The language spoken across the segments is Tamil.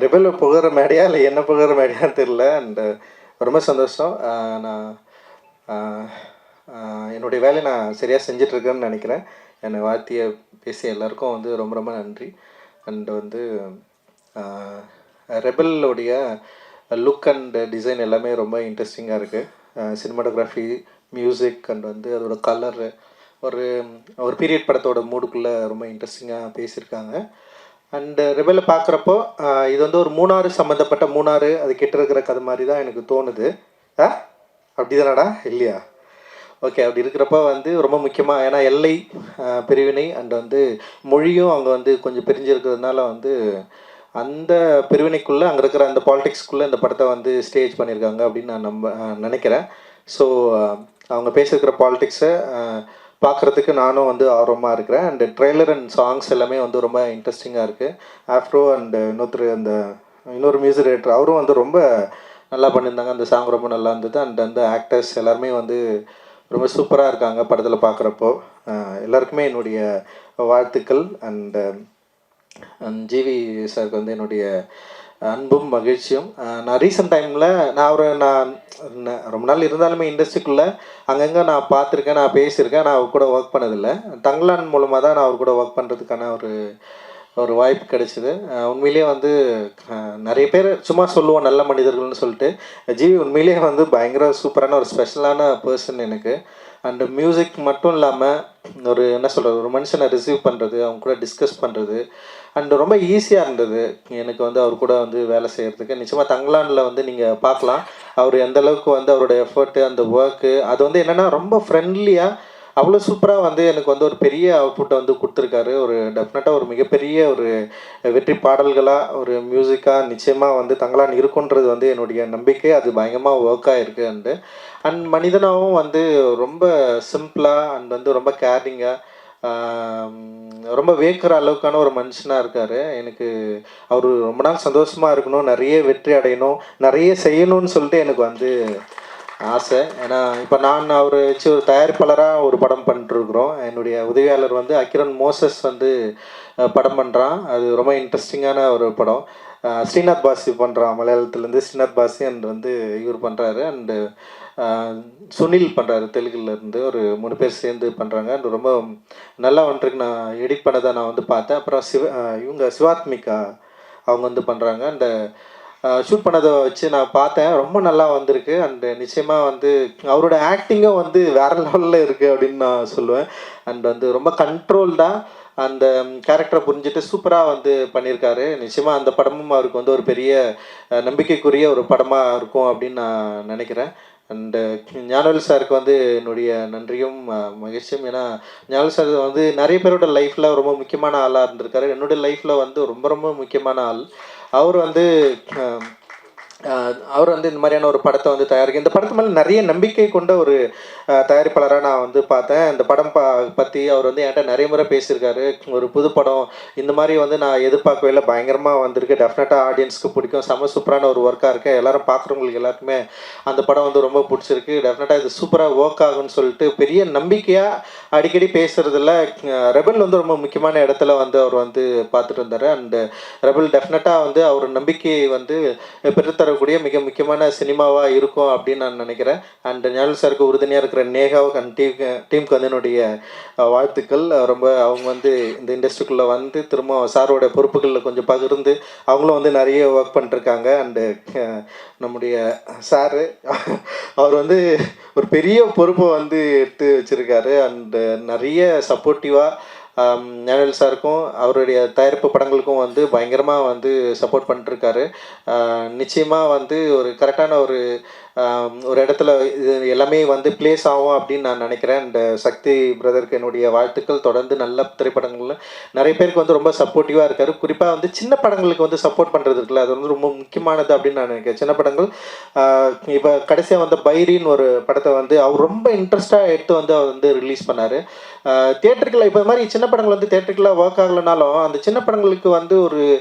ரெபெல் புகழ மேடையா இல்லை என்ன புகழ மேடையான்னு தெரில. அண்ட் ரொம்ப சந்தோஷம். நான் என்னுடைய வேலையை நான் சரியாக செஞ்சிட்ருக்கேன்னு நினைக்கிறேன். என்னை வாழ்த்திய பேசிய எல்லாருக்கும் வந்து ரொம்ப ரொம்ப நன்றி. அண்ட் வந்து ரெபெல்லோடைய லுக் அண்ட் டிசைன் எல்லாமே ரொம்ப இன்ட்ரெஸ்டிங்காக இருக்குது. சினிமாட்டோகிராஃபி, மியூசிக் அண்ட் வந்து அதோடய கலரு ஒரு ஒரு பீரியட் படத்தோட மூடுக்குள்ளே ரொம்ப இன்ட்ரெஸ்டிங்காக பேசியிருக்காங்க. அண்டு ரெபெல்லை பார்க்குறப்போ இது வந்து ஒரு மூணாறு சம்மந்தப்பட்ட மூணாறு அது கிட்ட இருக்கிற கதை மாதிரி தான் எனக்கு தோணுது. அப்படி தானடா இல்லையா? ஓகே. அப்படி இருக்கிறப்ப வந்து ரொம்ப முக்கியமாக ஏன்னா எல்லை பிரிவினை அண்ட் வந்து மொழியும் அங்கே வந்து கொஞ்சம் பிரிஞ்சிருக்கிறதுனால வந்து அந்த பிரிவினைக்குள்ளே அங்கே இருக்கிற அந்த பாலிடிக்ஸ்குள்ளே இந்த படத்தை வந்து ஸ்டேஜ் பண்ணியிருக்காங்க அப்படின்னு நான் நினைக்கிறேன். ஸோ அவங்க பேசியிருக்கிற பாலிடிக்ஸை பார்க்குறதுக்கு நானும் வந்து ஆர்வமாக இருக்கிறேன். அண்டு ட்ரெய்லர் அண்ட் சாங்ஸ் எல்லாமே வந்து ரொம்ப இன்ட்ரெஸ்டிங்காக இருக்குது. ஆஃப்ரோ அண்டு இன்னொரு மியூசிக் டைரக்டர் அவரும் வந்து ரொம்ப நல்லா பண்ணியிருந்தாங்க. அந்த சாங் ரொம்ப நல்லா இருந்தது. அண்ட் அந்த ஆக்டர்ஸ் எல்லாருமே வந்து ரொம்ப சூப்பராக இருக்காங்க படத்தில் பார்க்குறப்போ. எல்லாருக்குமே என்னுடைய வாழ்த்துக்கள். அண்டு ஜிவி சாருக்கு வந்து என்னுடைய அன்பும் மகிழ்ச்சியும். நான் ரீசெண்ட் டைமில் நான் ரொம்ப நாள் இருந்தாலுமே இண்டஸ்ட்ரிக்குள்ளே அங்கங்கே நான் பார்த்துருக்கேன், நான் பேசியிருக்கேன். நான் அவர் கூட ஒர்க் பண்ணதில்லை. தங்கலான் மூலமாக தான் நான் அவர் கூட ஒர்க் பண்ணுறதுக்கான ஒரு வாய்ப்பு கிடைச்சிது. உண்மையிலேயே வந்து நிறைய பேர் சும்மா சொல்லுவோம் நல்ல மனிதர்கள்னு சொல்லிட்டு. ஜிவி உண்மையிலேயே வந்து பயங்கர சூப்பரான ஒரு ஸ்பெஷலான பர்சன் எனக்கு. அண்டு மியூசிக் மட்டும் இல்லாமல் ஒரு மனுஷனை ரிசீவ் பண்ணுறது, அவங்க கூட டிஸ்கஸ் பண்ணுறது அண்டு ரொம்ப ஈஸியாக இருந்தது எனக்கு வந்து அவர் கூட வந்து வேலை செய்கிறதுக்கு. நிச்சயமாக தங்கலானில் வந்து நீங்கள் பார்க்கலாம் அவர் எந்தளவுக்கு வந்து அவருடைய எஃபர்ட்டு அந்த ஒர்க்கு அது வந்து என்னென்னா ரொம்ப ஃப்ரெண்ட்லியாக அவ்வளோ சூப்பராக வந்து எனக்கு வந்து ஒரு பெரிய அவுட்புட்டை வந்து கொடுத்துருக்காரு. டெஃபினட்டாக ஒரு மிகப்பெரிய ஒரு வெற்றி பாடல்களாக ஒரு மியூசிக்காக நிச்சயமாக வந்து தங்கலான் இருக்குன்றது வந்து என்னுடைய நம்பிக்கை. அது பயங்கரமாக ஒர்க் ஆகிருக்கு. அண்ட் மனிதனாகவும் வந்து ரொம்ப சிம்பிளாக அண்ட் வந்து ரொம்ப கேரிங்காக ரொம்ப வேக்கிற அளவுக்கான ஒரு மனுஷனாக இருக்கார். எனக்கு அவர் ரொம்ப நாள் சந்தோஷமாக இருக்கணும், நிறைய வெற்றி அடையணும், நிறைய செய்யணும்னு சொல்லிட்டு எனக்கு வந்து ஆசை. ஏன்னா இப்போ நான் அவரை வச்சு ஒரு தயாரிப்பாளராக ஒரு படம் பண்ணிட்டுருக்குறோம். என்னுடைய உதவியாளர் வந்து அக்கிரன் மோசஸ் வந்து படம் பண்ணுறான். அது ரொம்ப இன்ட்ரெஸ்டிங்கான ஒரு படம். ஸ்ரீநாத் பாசி பண்ணுறான், மலையாளத்துலேருந்து ஸ்ரீநாத் பாசி அண்ட் வந்து இவர் பண்ணுறாரு. அண்டு சுனில் பண்ணுறாரு தெலுங்குலேருந்து. ஒரு 3 பேர் சேர்ந்து பண்ணுறாங்க. அண்ட் ரொம்ப நல்லா வந்துருக்கு. நான் எடிட் பண்ணதை நான் வந்து பார்த்தேன். அப்புறம் இவங்க சிவாத்மிகா அவங்க வந்து பண்ணுறாங்க. அந்த ஷூட் பண்ணதை வச்சு நான் பார்த்தேன். ரொம்ப நல்லா வந்திருக்கு. அண்டு நிச்சயமாக வந்து அவரோட ஆக்டிங்கும் வந்து வேறு லெவலில் இருக்குது அப்படின்னு நான் சொல்லுவேன். அண்ட் வந்து ரொம்ப கண்ட்ரோல்டாக அந்த கேரக்டரை புரிஞ்சுட்டு சூப்பராக வந்து பண்ணியிருக்காரு. நிச்சயமாக அந்த படமும் அவருக்கு வந்து ஒரு பெரிய நம்பிக்கைக்குரிய ஒரு படமாக இருக்கும் அப்படின்னு நான் நினைக்கிறேன். அண்டு ஞானவேல் சாருக்கு வந்து என்னுடைய நன்றியும் மகிழ்ச்சியும். ஏன்னா ஞானவேல் சார் வந்து நிறைய பேரோட லைஃப்பில் ரொம்ப முக்கியமான ஆளாக இருந்திருக்காரு. என்னுடைய லைஃப்பில் வந்து ரொம்ப ரொம்ப முக்கியமான ஆள். அவர் வந்து இந்த மாதிரியான ஒரு படத்தை வந்து தயாரிக்க இந்த படத்து மேலே நிறைய நம்பிக்கை கொண்ட ஒரு தயாரிப்பாளராக நான் வந்து பார்த்தேன். இந்த படம் பற்றி அவர் வந்து என்கிட்ட நிறைய முறை பேசியிருக்காரு. ஒரு புது படம் இந்த மாதிரி வந்து நான் எதிர்பார்க்கவே இல்லை, பயங்கரமாக வந்திருக்கு, டெஃபினட்டாக ஆடியன்ஸ்க்கு பிடிக்கும், செம்ம சூப்பரான ஒரு ஒர்க்காக இருக்குது, எல்லோரும் பார்க்குறவங்களுக்கு எல்லாருக்குமே அந்த படம் வந்து ரொம்ப பிடிச்சிருக்கு, டெஃபினட்டாக இது சூப்பராக ஒர்க் ஆகும்னு சொல்லிட்டு பெரிய நம்பிக்கையாக அடிக்கடி பேசுகிறதுல ரெபெல் வந்து ரொம்ப முக்கியமான இடத்துல வந்து அவர் வந்து பார்த்துட்டு இருந்தார். அண்டு ரெபெல் டெஃபினட்டாக வந்து அவர் நம்பிக்கையை வந்து பெற்றுத்தரக்கூடிய மிக முக்கியமான சினிமாவாக இருக்கும் அப்படின்னு நான் நினைக்கிறேன். அண்ட் ஞானவேல் சாருக்கு உறுதுணையாக இருக்கிற நேகாவுக்கு அண்ட் டீமுக்கு வந்து என்னுடைய வாழ்த்துக்கள். ரொம்ப அவங்க வந்து இந்த இண்டஸ்ட்ரிக்குள்ளே வந்து திரும்ப சாரோட பொறுப்புகளில் கொஞ்சம் பகிர்ந்து அவங்களும் வந்து நிறைய ஒர்க் பண்ணிட்டுருக்காங்க. அண்டு நம்முடைய சாரு அவர் வந்து ஒரு பெரிய பொறுப்பை வந்து எடுத்து வச்சுருக்காரு. அண்டு நிறைய சப்போர்ட்டிவாக ஞானவேல் சாருக்கும் அவருடைய தயாரிப்பு படங்களுக்கும் வந்து பயங்கரமாக வந்து சப்போர்ட் பண்ணிட்டுருக்காரு. நிச்சயமாக வந்து ஒரு கரெக்டான ஒரு இடத்துல இது எல்லாமே வந்து ப்ளேஸ் ஆகும் அப்படின்னு நான் நினைக்கிறேன். அண்ட் சக்தி பிரதருக்கு என்னுடைய வாழ்த்துக்கள். தொடர்ந்து நல்ல திரைப்படங்கள் நிறைய பேருக்கு வந்து ரொம்ப சப்போர்ட்டிவாக இருக்கார். குறிப்பாக வந்து சின்ன படங்களுக்கு வந்து சப்போர்ட் பண்ணுறது இருக்குல்ல, அது வந்து ரொம்ப முக்கியமானது அப்படின்னு நான் நினைக்கிறேன். சின்ன படங்கள் இப்போ கடைசியாக வந்த பைரின்னு ஒரு படத்தை வந்து அவர் ரொம்ப இன்ட்ரெஸ்டாக எடுத்து வந்து அவர் வந்து ரிலீஸ் பண்ணார். தியேட்டருக்குள்ள இப்போ மாதிரி சின்ன படங்கள் வந்து தியேட்டருக்குள்ள ஒர்க் ஆகலைனாலும் அந்த சின்ன படங்களுக்கு வந்து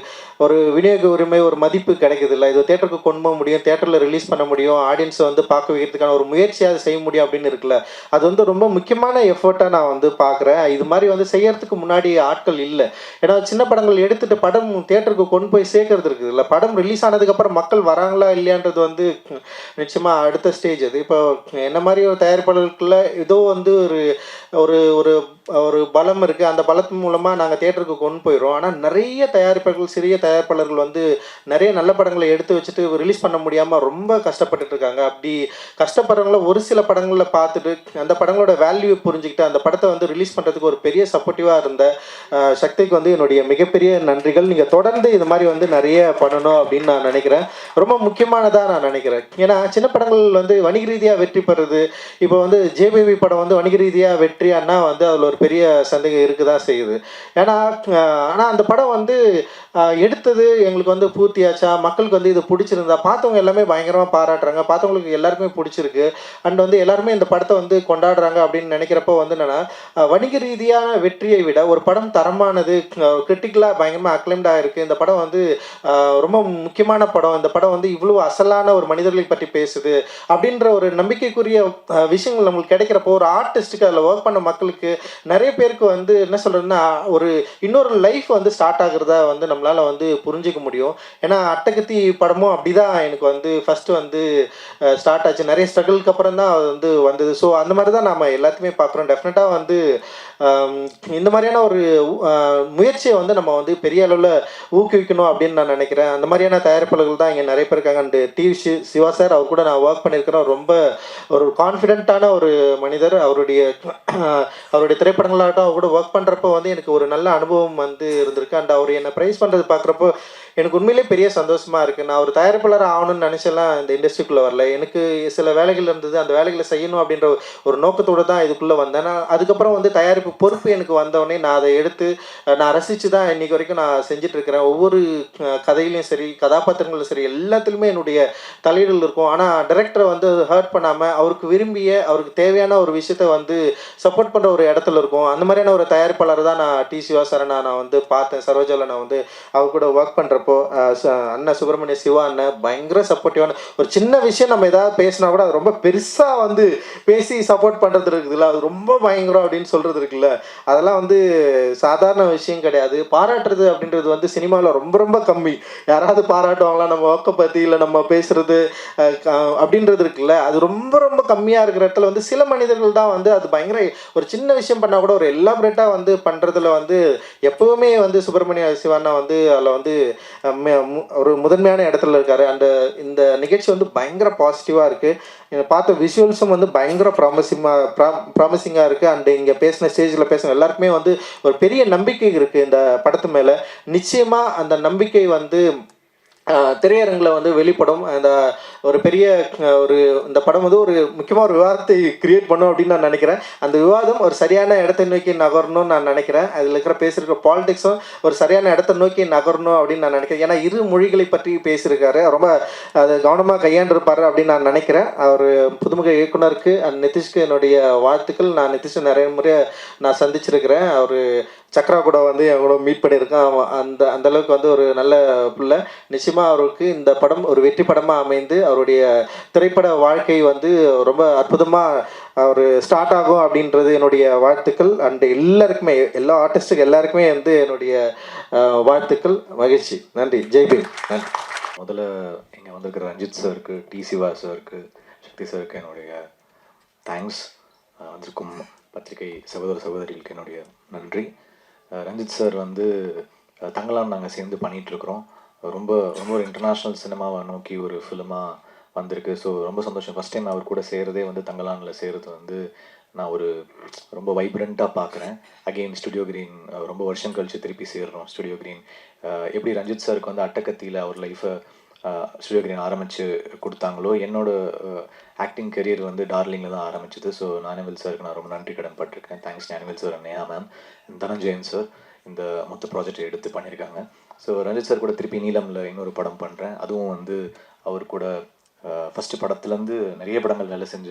ஒரு விநியோக உரிமை, ஒரு மதிப்பு கிடைக்குது இல்லை. இது தியேட்டருக்கு கொண்டு போக முடியும், தியேட்டரில் ரிலீஸ் பண்ண முடியும், ஆடியன்ஸ் ஆடியன்ஸை வந்து பார்க்க வைக்கிறதுக்கான ஒரு முயற்சியாக அதை செய்ய முடியும் அப்படின்னு இருக்குல்ல, அது வந்து ரொம்ப முக்கியமான எஃபர்ட்டாக நான் வந்து பார்க்குறேன். இது மாதிரி வந்து செய்யறதுக்கு முன்னாடி ஆட்கள் இல்லை. ஏன்னா சின்ன படங்கள் எடுத்துட்டு படம் தியேட்டருக்கு கொண்டு போய் சேர்க்கறது இருக்குது இல்லை, படம் ரிலீஸ் ஆனதுக்கப்புறம் மக்கள் வராங்களா இல்லையான்றது வந்து நிச்சயமாக அடுத்த ஸ்டேஜ் அது. இப்போ என்ன மாதிரி ஒரு தயாரிப்பாளர்களுக்குள்ள ஏதோ வந்து ஒரு ஒரு ஒரு ஒரு பலம் இருக்குது, அந்த பலத்தின் மூலமாக நாங்கள் தியேட்டருக்கு கொண்டு போயிடுறோம். ஆனால் நிறைய தயாரிப்பாளர்கள், சிறிய தயாரிப்பாளர்கள் வந்து நிறைய நல்ல படங்களை எடுத்து வச்சுட்டு ரிலீஸ் பண்ண முடியாமல் ரொம்ப கஷ்டப்பட்டுட்டு இருக்காங்க. அப்படி கஷ்டப்படுறவங்கள ஒரு சில படங்களில் பார்த்துட்டு அந்த படங்களோட வேல்யூ புரிஞ்சுக்கிட்டு அந்த படத்தை வந்து ரிலீஸ் பண்ணுறதுக்கு ஒரு பெரிய சப்போர்ட்டிவாக இருந்த சக்திக்கு வந்து என்னுடைய மிகப்பெரிய நன்றிகள். நீங்கள் தொடர்ந்து இது மாதிரி வந்து நிறைய பண்ணணும் அப்படின்னு நான் நினைக்கிறேன். ரொம்ப முக்கியமானதாக நான் நினைக்கிறேன். ஏன்னா சின்ன படங்கள் வந்து வணிக ரீதியாக வெற்றி பெறுது. இப்போ வந்து ஜேபிபி படம் வந்து வணிக ரீதியாக வெற்றியானா வந்து அதில் ஒரு பெரிய சந்தேகம் இருக்க தான் செய்யுது. ஏன்னா ஆனால் அந்த படம் வந்து எடுத்தது எங்களுக்கு வந்து பூர்த்தியாச்சா, மக்களுக்கு வந்து இது பிடிச்சிருந்தா, பார்த்தவங்க எல்லாமே பயங்கரமாக பாராட்டுறாங்க, பார்த்தவங்களுக்கு எல்லாருக்குமே பிடிச்சிருக்கு. அண்ட் வந்து எல்லாருமே இந்த படத்தை வந்து கொண்டாடுறாங்க அப்படின்னு நினைக்கிறப்போ வந்து என்னென்னா, வணிக ரீதியான வெற்றியை விட ஒரு படம் தரமானது, கிரிட்டிக்கலாக பயங்கரமாக அக்ளைம்டாக இருக்குது, இந்த படம் வந்து ரொம்ப முக்கியமான படம், இந்த படம் வந்து இவ்வளோ அசலான ஒரு மனிதர்களை பற்றி பேசுது அப்படின்ற ஒரு நம்பிக்கைக்குரிய விஷயங்கள் நம்மளுக்கு கிடைக்கிறப்போ ஒரு ஆர்டிஸ்ட்டுக்கு அதில் ஒர்க் பண்ண மக்களுக்கு நிறைய பேருக்கு வந்து என்ன சொல்கிறதுன்னா ஒரு இன்னொரு லைஃப் வந்து ஸ்டார்ட் ஆகுறதா வந்து நம்மளால் வந்து புரிஞ்சிக்க முடியும். ஏன்னா அட்டகத்தி படமும் அப்படி தான் எனக்கு வந்து ஃபஸ்ட்டு வந்து ஸ்டார்ட் ஆச்சு. நிறைய ஸ்ட்ரகிளுக்கு அப்புறம் தான் அது வந்து வந்தது. ஸோ அந்த மாதிரி தான் நம்ம எல்லாத்தையுமே பார்க்குறோம். டெஃபினட்டாக வந்து இந்த மாதிரியான ஒரு முயற்சியை வந்து நம்ம வந்து பெரிய அளவில் ஊக்குவிக்கணும் அப்படின்னு நான் நினைக்கிறேன். அந்த மாதிரியான தயாரிப்பாளர்கள் தான் இங்கே நிறைய பேர் இருக்காங்க. அண்டு சிவா சார், அவர் கூட நான் ஒர்க் பண்ணியிருக்கிறேன். ரொம்ப ஒரு கான்ஃபிடென்ட்டான ஒரு மனிதர். அவருடைய திரைப்படங்களாகட்டும் அவர் கூட ஒர்க் பண்ணுறப்போ வந்து எனக்கு ஒரு நல்ல அனுபவம் வந்து இருந்திருக்கு. அண்ட் அவர் என்னை ப்ரைஸ் பண்ணுறது பார்க்குறப்போ எனக்கு உண்மையிலே பெரிய சந்தோஷமாக இருக்குது. நான் ஒரு தயாரிப்பாளர் ஆகணும்னு நினச்செல்லாம் இந்த இண்டஸ்ட்ரிக்குள்ளே வரல. எனக்கு சில வேலைகள் இருந்தது, அந்த வேலைகளை செய்யணும் அப்படின்ற ஒரு நோக்கத்தோடு தான் இதுக்குள்ளே வந்தேன். நான் அதுக்கப்புறம் வந்து தயாரிப்பு பொறுப்பு எனக்கு வந்தவொடனே நான் அதை எடுத்து நான் ரசித்து தான் இன்றைக்கி வரைக்கும் நான் செஞ்சிட்ருக்கிறேன். ஒவ்வொரு கதையிலையும் சரி, கதாபாத்திரங்களும் சரி, எல்லாத்துலேயுமே என்னுடைய தலையீடுகள் இருக்கும். ஆனால் டைரக்டரை வந்து ஹர்ட் பண்ணாமல் அவருக்கு விரும்பிய, அவருக்கு தேவையான ஒரு விஷயத்தை வந்து சப்போர்ட் பண்ணுற ஒரு இடத்துல இருக்கும். அந்த மாதிரியான ஒரு தயாரிப்பாளர் தான் நான் சிவா சாரை நான் வந்து பார்த்தேன். சரோஜாவில் நான் வந்து அவர் கூட ஒர்க் பண்ணுறப்போ அண்ணன் சுப்பிரமணிய சிவா அண்ணன் பயங்கர சப்போர்ட்டிவான ஒரு சின்ன விஷயம் நம்ம ஏதாவது பேசினா கூட அது ரொம்ப பெருசாக வந்து பேசி சப்போர்ட் பண்ணுறது இருக்குதுல்ல, அது ரொம்ப பயங்கரம் அப்படின்னு சொல்கிறது இருக்குல்ல, அதெல்லாம் வந்து சாதாரண விஷயம் கிடையாது. பாராட்டுறது அப்படின்றது வந்து சினிமாவில் ரொம்ப ரொம்ப கம்மி. யாராவது பாராட்டுவாங்களா நம்ம ஒர்க்கை பற்றி, இல்லை நம்ம பேசுகிறது அப்படின்றது இருக்குல்ல, அது ரொம்ப ரொம்ப கம்மியாக இருக்கிற இடத்துல வந்து சில மனிதர்கள் தான் வந்து அது பயங்கர ஒரு சின்ன விஷயம் பண்ணால் கூட ஒரு எலாபரேட்டாக வந்து பண்ணுறதுல வந்து எப்போவுமே வந்து சுப்பிரமணிய சிவானா வந்து அதில் வந்து ஒரு முதன்மையான இடத்துல இருக்காரு. அந்த இந்த நிகழ்ச்சி வந்து பயங்கர பாசிட்டிவாக இருக்குது. பார்த்த விஷுவல்ஸும் வந்து பயங்கர ப்ராமிசிங்காக இருக்குது. அண்ட் இங்கே பேசின ஸ்டேஜில் பேசின எல்லாருக்குமே வந்து ஒரு பெரிய நம்பிக்கை இருக்குது இந்த படத்து மேலே. நிச்சயமாக அந்த நம்பிக்கை வந்து திரையரங்கில் வந்து வெளிப்படும். அந்த ஒரு பெரிய ஒரு இந்த படம் வந்து ஒரு முக்கியமாக ஒரு விவாதத்தை கிரியேட் பண்ணும் அப்படின்னு நான் நினைக்கிறேன். அந்த விவாதம் ஒரு சரியான இடத்தை நோக்கி நகரணும்னு நான் நினைக்கிறேன். அதில் இருக்கிற பேசியிருக்கிற பாலிடிக்ஸும் ஒரு சரியான இடத்தை நோக்கி நகரணும் அப்படின்னு நான் நினைக்கிறேன். ஏன்னா இரு மொழிகளை பற்றி பேசியிருக்காரு, ரொம்ப அதை கவனமாக கையாண்டிருப்பார் அப்படின்னு நான் நினைக்கிறேன். அவர் புதுமுக இயக்குனருக்கு நிதிஷ்க்கு என்னுடைய வாழ்த்துக்கள். நான் நிதிஷை நிறைய முறை நான் சந்திச்சிருக்கிறேன். அவர் சக்ரா கூட வந்து என் கூட மீட் பண்ணியிருக்கேன். அந்த அளவுக்கு வந்து ஒரு நல்ல பிள்ளை. நிச்சயமாக அவருக்கு இந்த படம் ஒரு வெற்றி படமாக அமைந்து அவருடைய திரைப்பட வாழ்க்கை வந்து ரொம்ப அற்புதமாக அவர் ஸ்டார்ட் ஆகும் அப்படின்றது என்னுடைய வாழ்த்துக்கள். அண்டு எல்லாருக்குமே, எல்லா ஆர்டிஸ்ட்டுக்கு எல்லாருக்குமே வந்து என்னுடைய வாழ்த்துக்கள். மகிழ்ச்சி. நன்றி. ஜெய்பீம். நன்றி. முதல்ல இங்கே வந்திருக்கிற ரஞ்சித் சாருக்கு, சிவா சாருக்கு, சக்தி சாருக்கு என்னுடைய தேங்க்ஸ். வந்திருக்கும் பத்திரிகை சகோதர சகோதரிகளுக்கு என்னுடைய நன்றி. ரஞ்சித் சார் வந்து தங்கலான் நாங்கள் சேர்ந்து பண்ணிகிட்ருக்குறோம். ரொம்ப ரொம்ப ஒரு இன்டர்நேஷ்னல் சினிமாவை நோக்கி ஒரு ஃபிலிமாக வந்திருக்கு. ஸோ ரொம்ப சந்தோஷம். ஃபஸ்ட் டைம் அவர் கூட செய்கிறதே வந்து தங்கலானில் செய்கிறது வந்து நான் ஒரு ரொம்ப வைப்ரண்ட்டாக பார்க்குறேன். அகெயின் ஸ்டுடியோ கிரீன் ரொம்ப வருஷம் கழித்து திருப்பி சேர்றோம். ஸ்டுடியோ கிரீன் எப்படி ரஞ்சித் சாருக்கு வந்து அட்டகத்தியில் அவர் லைஃப்பை ஸ்டுடியோ கிரீன் ஆரம்பித்து கொடுத்தாங்களோ, என்னோட ஆக்டிங் கரியர் வந்து டார்லிங்கில் தான் ஆரம்பிச்சிது. ஸோ ஞானவேல் சாருக்கு நான் ரொம்ப நன்றி கடன் பட்டிருக்கேன். Thanks Gnanavel sir, Neha ma'am, Dhananjayan sir இந்த மொத்த ப்ராஜெக்ட் எடுத்து பண்ணியிருக்காங்க. ஸோ ரஞ்சித் சார் கூட திருப்பி நீலமில் இன்னொரு படம் பண்ணுறேன். அதுவும் வந்து அவர் கூட ஃபஸ்ட்டு படத்துலேருந்து நிறைய படங்கள் வேலை செஞ்ச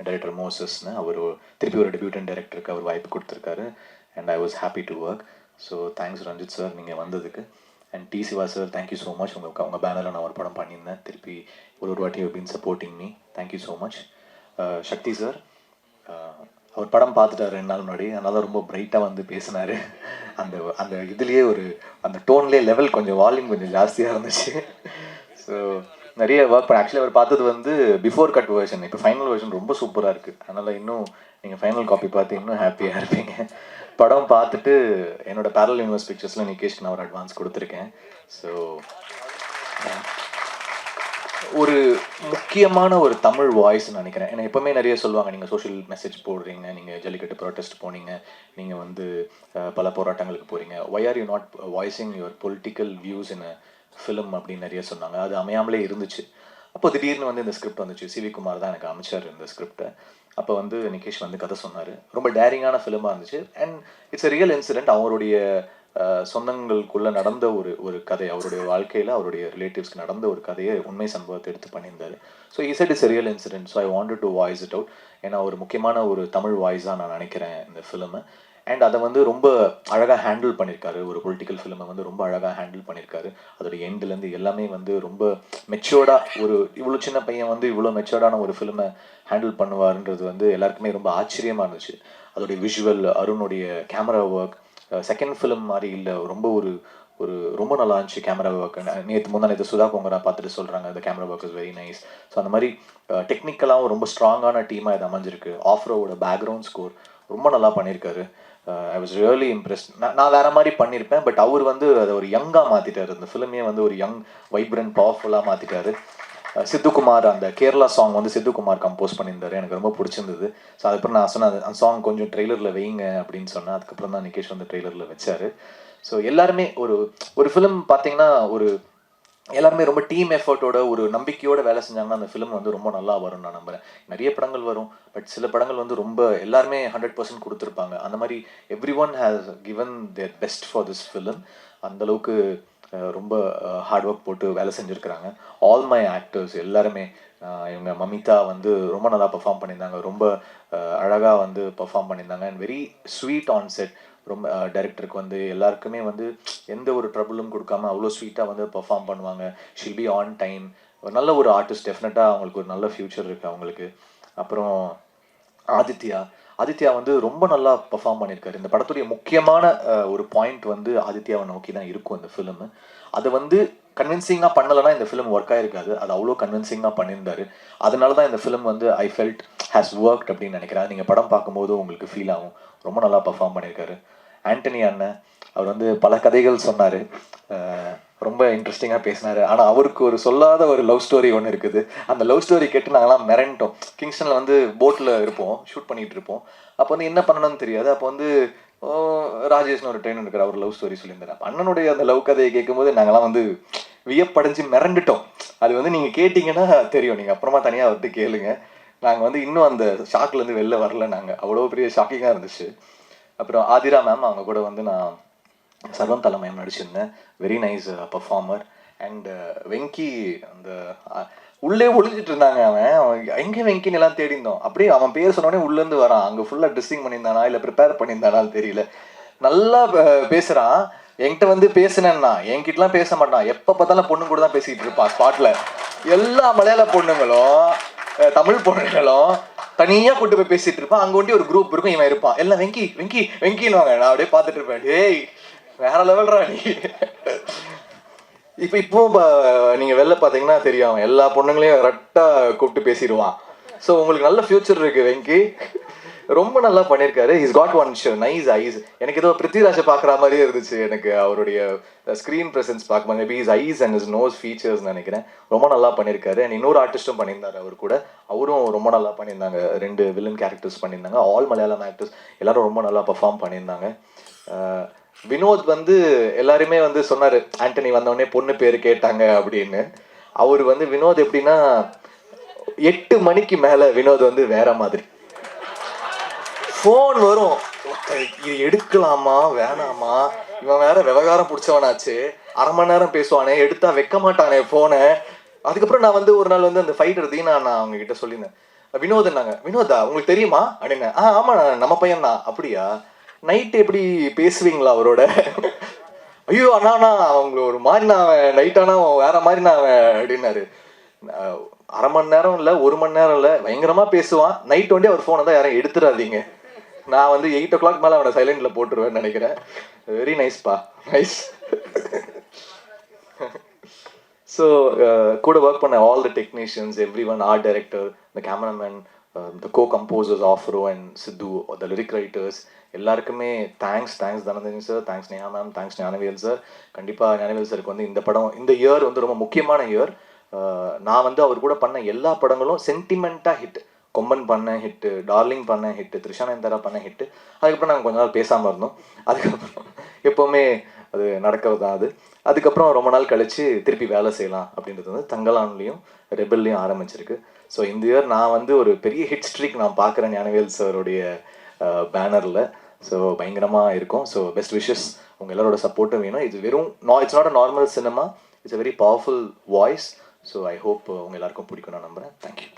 டைரக்டர் மோசஸ்னு அவர் திருப்பி ஒரு டெபியூட்டன் டைரக்டருக்கு அவர் வாய்ப்பு கொடுத்துருக்காரு. And I was happy to work. So thanks Ranjith sir நீங்கள் வந்ததுக்கு. And T Siva sir, thank you so much. உங்கள் பேனரில் நான் ஒரு படம் பண்ணியிருந்தேன். திருப்பி ஒரு வாட்டி you been supporting me. Thank you so much. Sakthi sir, அவர் படம் பார்த்துட்டார் 2 நாள் முன்னாடி, அதனால ரொம்ப பிரைட்டாக வந்து பேசினார். அந்த அந்த இதுலேயே அந்த டோன்லேயே லெவல் கொஞ்சம் வால்யூம் கொஞ்சம் ஜாஸ்தியாக இருந்துச்சு. ஸோ நிறைய ஒர்க் பண்ண ஆக்சுவலி அவர் பார்த்தது வந்து பிஃபோர் கட் வெர்ஷன். இப்போ ஃபைனல் வெர்ஷன் ரொம்ப சூப்பராக இருக்குது. அதனால் இன்னும் நீங்கள் ஃபைனல் காப்பி பார்த்து இன்னும் ஹாப்பியாக இருப்பீங்க. படம் பார்த்துட்டு என்னோட பேரல் யூனிவர்ஸ் பிக்சர்ஸில் நிகேஷ்க்கு நான் ஒரு அட்வான்ஸ் கொடுத்துருக்கேன். ஸோ ஒரு முக்கியமான ஒரு தமிழ் வாய்ஸ்ன்னு நினைக்கிறேன். ஏன்னா எப்போவுமே நிறைய சொல்லுவாங்க, நீங்கள் சோஷியல் மெசேஜ் போடுறீங்க, நீங்கள் ஜல்லிக்கட்டு ப்ரொட்டஸ்ட் போனீங்க, நீங்கள் வந்து பல போராட்டங்களுக்கு போகிறீங்க, why are you not voicing your political views in a film அப்படின்னு நிறைய சொன்னாங்க. அது அமையாமலே இருந்துச்சு. அப்போ திடீர்னு வந்து இந்த ஸ்கிரிப்ட் வந்துச்சு. சிவி குமார் தான் எனக்கு அமைச்சார் இந்த ஸ்கிரிப்டை. அப்போ வந்து நிகேஷ் வந்து கதை சொன்னார். ரொம்ப டேரிங்கான ஃபிலிமாக இருந்துச்சு. And it's a real incident. அவருடைய சொந்தங்களுக்குள்ளே நடந்த ஒரு கதை, அவருடைய வாழ்க்கையில் அவருடைய ரிலேட்டிவ்ஸ்க்கு நடந்த ஒரு கதையை, உண்மை சம்பவத்தை எடுத்து பண்ணியிருந்தார். So he said it's a real incident, so I wanted to voice it out. ஏன்னா ஒரு முக்கியமான ஒரு தமிழ் வாய்ஸாக நான் நினைக்கிறேன் இந்த ஃபிலிமை. அண்ட் அதை வந்து ரொம்ப அழகாக ஹேண்டில் பண்ணியிருக்காரு. ஒரு பொலிட்டிக்கல் ஃபிலிமை வந்து ரொம்ப அழகாக ஹேண்டில் பண்ணியிருக்காரு. அதோடைய எண்ட்லேருந்து எல்லாமே வந்து ரொம்ப மெச்சோர்டாக, இவ்வளோ சின்ன பையன் வந்து இவ்வளோ மெச்சோர்டான ஒரு ஃபிலிமை ஹேண்டில் பண்ணுவாருன்றது வந்து எல்லாருக்குமே ரொம்ப ஆச்சரியமாக இருந்துச்சு. அதோடைய விஷுவல், அருணுடைய கேமரா ஒர்க் செகண்ட் ஃபிலிம் மாதிரி இல்லை, ரொம்ப நல்லா இருந்துச்சு கேமரா ஒர்க். நேற்று சுதா கொங்கரா பார்த்துட்டு சொல்கிறாங்க இந்த camera work is very nice. So அந்த மாதிரி டெக்னிக்கலாகவும் ரொம்ப ஸ்ட்ராங்கான டீமாக இது அமைஞ்சிருக்கு. ஆஃப்ரோவோட பேக்ரவுண்ட் ஸ்கோர் ரொம்ப நல்லா பண்ணியிருக்காரு. I was really impressed. நான் வேறு மாதிரி பண்ணியிருப்பேன், பட் அவர் வந்து அதை ஒரு யங்காக மாற்றிட்டார். இந்த ஃபிலிமே வந்து ஒரு யங், வைப்ரண்ட், பவர்ஃபுல்லாக மாற்றிட்டாரு. சித்துக்குமார், அந்த கேரளா சாங் வந்து சித்துக்குமார் கம்போஸ் பண்ணியிருந்தாரு. எனக்கு ரொம்ப பிடிச்சிருந்தது. ஸோ அதுக்கப்புறம் நான் சொன்னேன் அந்த சாங் கொஞ்சம் ட்ரெய்லரில் வைங்க அப்படின்னு சொன்னேன். அதுக்கப்புறம் தான் நிகேஷ் வந்து ட்ரெய்லரில் வச்சார். ஸோ எல்லாருமே ஒரு ஃபிலிம் பார்த்தீங்கன்னா எல்லாருமே ரொம்ப டீம் எஃபர்ட்டோட ஒரு நம்பிக்கையோட வேலை செஞ்சாங்கன்னா அந்த ஃபிலிம் வந்து ரொம்ப நல்லா வரும்னு நான் நம்புகிறேன். நிறைய படங்கள் வரும், பட் சில படங்கள் வந்து ரொம்ப எல்லாருமே 100% கொடுத்துருப்பாங்க. அந்த மாதிரி every one has given their best for this film. அந்தளவுக்கு ரொம்ப ஹார்ட் ஒர்க் போட்டு வேலை செஞ்சுருக்கிறாங்க. ஆல் மை ஆக்டர்ஸ் எல்லாருமே, இவங்க மமிதா வந்து ரொம்ப நல்லா பெர்ஃபார்ம் பண்ணியிருந்தாங்க. ரொம்ப அழகாக வந்து பெர்ஃபார்ம் பண்ணியிருந்தாங்க. And very sweet on set. ரொம்ப டைரக்டருக்கு வந்து எல்லாருக்குமே வந்து எந்த ஒரு ட்ரபுளும் கொடுக்காம அவ்வளோ ஸ்வீட்டாக வந்து பெர்ஃபார்ம் பண்ணுவாங்க. Shall be on time. ஒரு நல்ல ஒரு ஆர்டிஸ்ட். டெஃபினட்டாக அவங்களுக்கு ஒரு நல்ல ஃப்யூச்சர் இருக்குது அவங்களுக்கு. அப்புறம் ஆதித்யா வந்து ரொம்ப நல்லா பெர்ஃபார்ம் பண்ணியிருக்காரு. இந்த படத்துடைய முக்கியமான ஒரு பாயிண்ட் வந்து ஆதித்யாவை நோக்கி தான் இருக்கும் இந்த ஃபிலிம். அதை வந்து கன்வின்சிங்காக பண்ணலைன்னா இந்த ஃபிலிம் ஒர்க் ஆகிருக்காது. அது அவ்வளோ கன்வின்சிங்காக பண்ணியிருந்தாரு. அதனால தான் இந்த ஃபிலிம் வந்து ஐ ஃபெல்ட் ஹேஸ் ஒர்க்ட் அப்படின்னு நினைக்கிறேன். நீங்கள் படம் பார்க்கும்போது உங்களுக்கு ஃபீல் ஆகும். ரொம்ப நல்லா பெர்ஃபார்ம் பண்ணியிருக்காரு. ஆண்டனி அண்ணன், அவர் வந்து பல கதைகள் சொன்னார், ரொம்ப இன்ட்ரெஸ்டிங்காக பேசினார். ஆனால் அவருக்கு ஒரு சொல்லாத ஒரு லவ் ஸ்டோரி ஒன்று இருக்குது. அந்த லவ் ஸ்டோரி கேட்டு நாங்களாம் மிரண்டோம். கிங்ஸ்டனில் வந்து போட்டில் இருப்போம், ஷூட் பண்ணிகிட்டு இருப்போம். அப்போ வந்து என்ன பண்ணணும்னு தெரியாது. அப்போ வந்து ராஜேஷ்னு ஒரு ட்ரெயின் இருக்கிற அவர் லவ் ஸ்டோரி சொல்லியிருந்தார். அண்ணனுடைய அந்த லவ் கதையை கேட்கும்போது நாங்களாம் வந்து வியப்படைஞ்சு மிரண்டுட்டோம். அது வந்து நீங்கள் கேட்டிங்கன்னா தெரியும், நீங்கள் அப்புறமா தனியாக அவர்கிட்ட கேளுங்க. நாங்கள் வந்து இன்னும் அந்த ஷாக்லேருந்து வெளில வரல. நாங்கள் அவ்வளோ பெரிய ஷாக்கிங்காக இருந்துச்சு. அப்புறம் ஆதிரா மேம், அவங்க கூட வந்து நான் சர்வம் தலைமையம் நடிச்சிருந்தேன். Very nice performer. And Venky அந்த உள்ளே ஒளிஞ்சிட்டு இருந்தாங்க. அவன் எங்கே வெங்கின்னு எல்லாம் தேடி இருந்தோம். அப்படியே அவன் பேர் சொன்னோடனே உள்ளேருந்து வரான். அங்கே ஃபுல்லாக ட்ரெஸ்ஸிங் பண்ணியிருந்தானா இல்லை ப்ரிப்பேர் பண்ணியிருந்தானான்னு தெரியல. நல்லா பேசுகிறான். என்கிட்ட வந்து பேசினேன்னா என்கிட்டலாம் பேச மாட்டான். எப்போ பார்த்தாலும் பொண்ணு கூட தான் பேசிக்கிட்டு இருப்பான் ஸ்பாட்டில். எல்லா மலையாள பொண்ணுங்களும் தமிழ் பொண்ணுங்களும் தனியாக கூட்டு போய் பேசிகிட்டு இருப்பான். அங்கே ஒண்டி ஒரு குரூப் இருக்கும், இவன் இருப்பான். எல்லாம் வெங்கி வெங்கி வெங்கின்னுவாங்க. நான் அப்படியே பார்த்துட்டு இருப்பேன். டேய் வேற லெவல்ரா நீ. இப்போ நீங்கள் வெளில பார்த்தீங்கன்னா தெரியும், எல்லா பொண்ணுங்களையும் கரெக்டாக கூப்பிட்டு பேசிடுவான். ஸோ உங்களுக்கு நல்ல ஃபியூச்சர் இருக்குது வெங்கி. ரொம்ப நல்லா பண்ணியிருக்காரு. He's got one nice eyes. எனக்கு ஏதோ பிருத்திவிராஜை பார்க்குற மாதிரியே இருந்துச்சு. எனக்கு அவருடைய ஸ்க்ரீன் ப்ரெசன்ஸ் பார்க்கும்போது maybe his eyes and his nose features நினைக்கிறேன். ரொம்ப நல்லா பண்ணியிருக்காரு. அண்ட் இன்னொரு ஆர்டிஸ்ட்டும் பண்ணியிருந்தாரு அவர் கூட. அவரும் ரொம்ப நல்லா பண்ணியிருந்தாங்க. 2 வில்லன் கேரக்டர்ஸ் பண்ணியிருந்தாங்க. ஆல் மலையாளம் ஆக்டர்ஸ் எல்லாரும் ரொம்ப நல்லா பர்ஃபார்ம் பண்ணியிருந்தாங்க. வினோத் வந்து எல்லாருமே வந்து சொன்னார், ஆண்டனி வந்தவொடனே பொண்ணு பேர் கேட்டாங்க அப்படின்னு. அவர் வந்து வினோத் எப்படின்னா 8 மணிக்கு மேலே வினோத் வந்து வேற மாதிரி. ஃபோன் வரும், இது எடுக்கலாமா வேணாமா, இவன் வேற விவகாரம் பிடிச்சவனாச்சு, அரை மணி நேரம் பேசுவானே, எடுத்தா வைக்க மாட்டானே ஃபோனை. அதுக்கப்புறம் நான் வந்து ஒரு நாள் வந்து அந்த ஃபைட்டர் தீனா நான் அவங்க கிட்ட சொல்லியிருந்தேன். வினோத்னாங்க. வினோதா உங்களுக்கு தெரியுமா அப்படின்னு. ஆமாம் நம்ம பையன் தான். அப்படியா, நைட்டு எப்படி பேசுவீங்களா அவரோட? ஐயோ அண்ணா அவங்க ஒரு மாதிரி நான் நைட் ஆனால் வேற மாதிரி நான் அப்படின்னாரு. அரை மணி நேரம் இல்லை, 1 மணி நேரம் இல்லை, பயங்கரமாக பேசுவான். நைட் வண்டி அவர் ஃபோனை தான் யாரும் எடுத்துடாதீங்க. நான் வந்து 8 o'clock மேலே அவனை சைலண்டில் போட்டுருவேன்னு நினைக்கிறேன். வெரி நைஸ்ப்பா, நைஸ். ஸோ கூட ஒர்க் பண்ண all the technicians, everyone, art director, the cameraman, the co composers Afro and Sidhu, the lyric writers, எல்லாருக்குமே thanks Dhananjayan sir, thanks Neha ma'am, thanks Gnanavel sir. கண்டிப்பாக ஞானவேல் சாருக்கு வந்து இந்த படம், இந்த இயர் வந்து ரொம்ப முக்கியமான இயர். நான் வந்து அவர் கூட பண்ண எல்லா படங்களும் சென்டிமெண்ட்டாக ஹிட். கொம்பன் பண்ண ஹிட்டு, டார்லிங் பண்ண ஹிட்டு, த்ரிஷா நயன்தாரா பண்ண ஹிட்டு. அதுக்கப்புறம் நாங்கள் கொஞ்ச நாள் பேசாமல் இருந்தோம். அதுக்கப்புறம் எப்போவுமே அது நடக்கிறது தான் அது. அதுக்கப்புறம் ரொம்ப நாள் கழித்து திருப்பி வேலை செய்யலாம் அப்படின்றது வந்து தங்கலான்லேயும் ரெபல்லையும் ஆரம்பிச்சிருக்கு. ஸோ இந்த இயர் நான் வந்து ஒரு பெரிய ஹிட் ஸ்ட்ரீக் நான் பார்க்குறேன் ஞானவேல் சாருடைய பேனரில். ஸோ பயங்கரமாக இருக்கும். ஸோ பெஸ்ட் விஷஸ், உங்கள் எல்லாரோட சப்போர்ட்டும் வேணும். இது வெறும் it's not a normal cinema, it's a very powerful voice. So I hope உங்கள் எல்லாருக்கும் பிடிக்கும் நான் நம்புகிறேன். தேங்க்யூ.